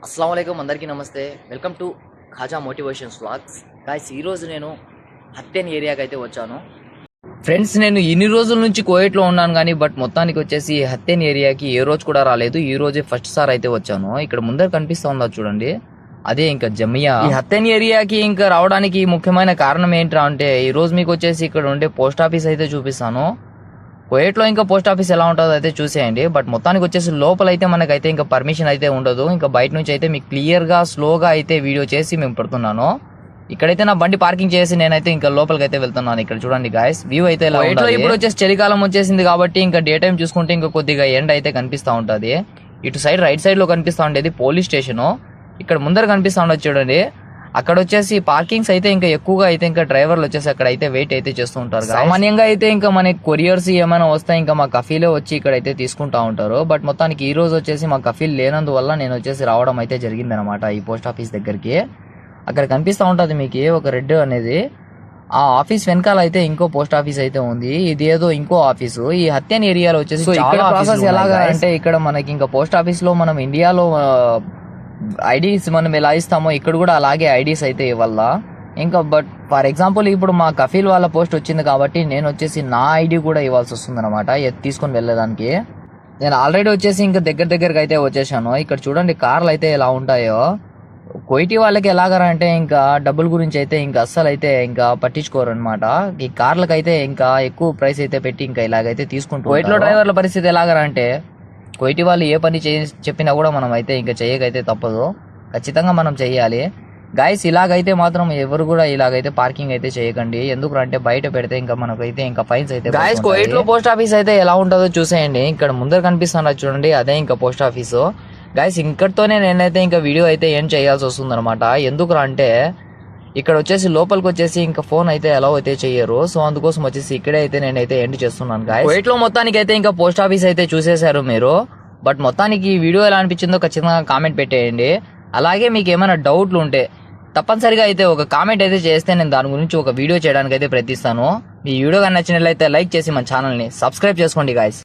అస్సలం వాలేకుమ్ అందరికీ నమస్తే. Welcome to Khaja motivations vlogs. Guys, ఈరోజు నేను హత్యన్ ఏరియాకి అయితే వచ్చాను. ఫ్రెండ్స్, నేను ఇన్ని రోజుల నుంచి కోయట్లో ఉన్నాను కానీ మొత్తానికి వచ్చేసి హత్యన్ ఏరియాకి ఏ రోజు కూడా రాలేదు. ఈ రోజే ఫస్ట్ సార్ అయితే వచ్చాను. ఇక్కడ ముందర కనిపిస్తా ఉందా చూడండి, అదే ఇంకా జమియా. ఈ హత్యన్ ఏరియాకి ఇంకా రావడానికి ముఖ్యమైన కారణం ఏంట్రా అంటే, ఈ రోజు మీకు వచ్చేసి ఇక్కడ ఉండే పోస్ట్ ఆఫీస్ అయితే చూపిస్తాను. కోయట్లో ఇంకా పోస్ట్ ఆఫీస్ ఎలా ఉంటుందో అయితే చూసేయండి. మొత్తానికి వచ్చేసి లోపల అయితే మనకైతే ఇంకా పర్మిషన్ అయితే ఉండదు. ఇంకా బయట నుంచి అయితే మీకు క్లియర్గా స్లోగా అయితే వీడియో చేసి మేము పెడుతున్నాను. ఇక్కడైతే నా బండి పార్కింగ్ చేసి నేనైతే ఇంకా లోపలికి అయితే వెళ్తున్నాను. ఇక్కడ చూడండి గాయస్, వ్యూ అయితే ఎలా ఉంటుంది. ఇప్పుడు వచ్చేసి చలికాలం వచ్చేసింది కాబట్టి ఇంకా డే టైం చూసుకుంటే ఇంకా కొద్దిగా ఎండ అయితే కనిపిస్తూ ఉంటుంది. ఇటు సైడ్ రైట్ సైడ్ లో కనిపిస్తూ ఉండేది పోలీస్ స్టేషన్. ఇక్కడ ముందర కనిపిస్తూ ఉండదు చూడండి, అక్కడ వచ్చేసి పార్కింగ్స్ అయితే ఇంకా ఎక్కువగా అయితే ఇంకా డ్రైవర్లు వచ్చేసి అక్కడ అయితే వెయిట్ అయితే చేస్తూ ఉంటారు. సామాన్యంగా అయితే ఇంకా మనకి కొరియర్స్ ఏమైనా వస్తాయి ఇంకా మా కఫీలే వచ్చి ఇక్కడ అయితే తీసుకుంటా ఉంటారు. మొత్తానికి ఈ రోజు వచ్చేసి మా కఫీల్ లేనందువల్ల నేను వచ్చేసి రావడం అయితే జరిగింది అనమాట ఈ పోస్ట్ ఆఫీస్ దగ్గరికి. అక్కడ కనిపిస్తూ ఉంటుంది మీకు ఒక రెడ్ అనేది. ఆ ఆఫీస్ వెనకాల అయితే ఇంకో పోస్ట్ ఆఫీస్ అయితే ఉంది. ఇది ఏదో ఇంకో ఆఫీసు. ఈ హత్యన్ ఏరియాలో వచ్చేసి ఇక్కడ ప్రాసెస్ ఎలాగా అంటే, ఇక్కడ మనకి ఇంకా పోస్ట్ ఆఫీస్ లో మనం ఇండియాలో ఐడీస్ మనం ఎలా ఇస్తామో ఇక్కడ కూడా అలాగే ఐడీస్ అయితే ఇవ్వాల. ఇంకా ఫర్ ఎగ్జాంపుల్ ఇప్పుడు మా కఫీల్ వాళ్ళ పోస్ట్ వచ్చింది కాబట్టి నేను వచ్చేసి నా ఐడి కూడా ఇవ్వాల్సి వస్తుంది అనమాట తీసుకొని వెళ్ళేదానికి. నేను ఆల్రెడీ వచ్చేసి ఇంకా దగ్గరగా అయితే వచ్చేసాను. ఇక్కడ చూడండి కార్లు అయితే ఎలా ఉంటాయో. కోయిటి వాళ్ళకి ఎలాగరా అంటే ఇంకా డబ్బుల గురించి అయితే ఇంకా అస్సలు అయితే ఇంకా పట్టించుకోరు అనమాట. ఈ కార్లకు అయితే ఇంకా ఎక్కువ ప్రైస్ అయితే పెట్టి ఇంకా ఇలాగైతే తీసుకుంటారు. కోయిట్లో డ్రైవర్ల పరిస్థితి ఎలాగరా అంటే, కోయిటి వాళ్ళు ఏ పని చెప్పినా కూడా మనం అయితే ఇంకా చేయకైతే తప్పదు, ఖచ్చితంగా మనం చెయ్యాలి. గాయస్, ఇలాగైతే మాత్రం ఎవరు కూడా ఇలాగైతే పార్కింగ్ అయితే చేయకండి. ఎందుకు అంటే బయట పెడితే ఇంకా మనకైతే ఇంకా ఫైన్స్ అయితే. గాయస్, కోయిట్లో పోస్ట్ ఆఫీస్ అయితే ఎలా ఉంటుందో చూసేయండి. ఇక్కడ ముందర కనిపిస్తున్నది చూడండి, అదే ఇంకా పోస్ట్ ఆఫీసు. గాయస్, ఇక్కడితోనే నేనైతే ఇంకా వీడియో అయితే ఏం చేయాల్సి వస్తుంది అనమాట. ఎందుకు అంటే ఇక్కడ వచ్చేసి లోపలికి వచ్చేసి ఇంకా ఫోన్ అయితే ఎలా అయితే చెయ్యరు. సో అందుకోసం వచ్చేసి ఇక్కడే అయితే నేనైతే ఎండ్ చేస్తున్నాను గాయస్. కోయిట్లో మొత్తానికి అయితే ఇంకా పోస్ట్ ఆఫీస్ అయితే చూసేశారు మీరు. మొత్తానికి ఈ వీడియో ఎలా అనిపించిందో ఖచ్చితంగా కామెంట్ పెట్టేయండి. అలాగే మీకు ఏమైనా డౌట్లు ఉంటే తప్పనిసరిగా అయితే ఒక కామెంట్ అయితే చేస్తే నేను దాని గురించి ఒక వీడియో చేయడానికి అయితే ప్రయత్నిస్తాను. ఈ వీడియో కానీ నచ్చినట్లయితే లైక్ చేసి మన ఛానల్ని సబ్స్క్రైబ్ చేసుకోండి గాయస్.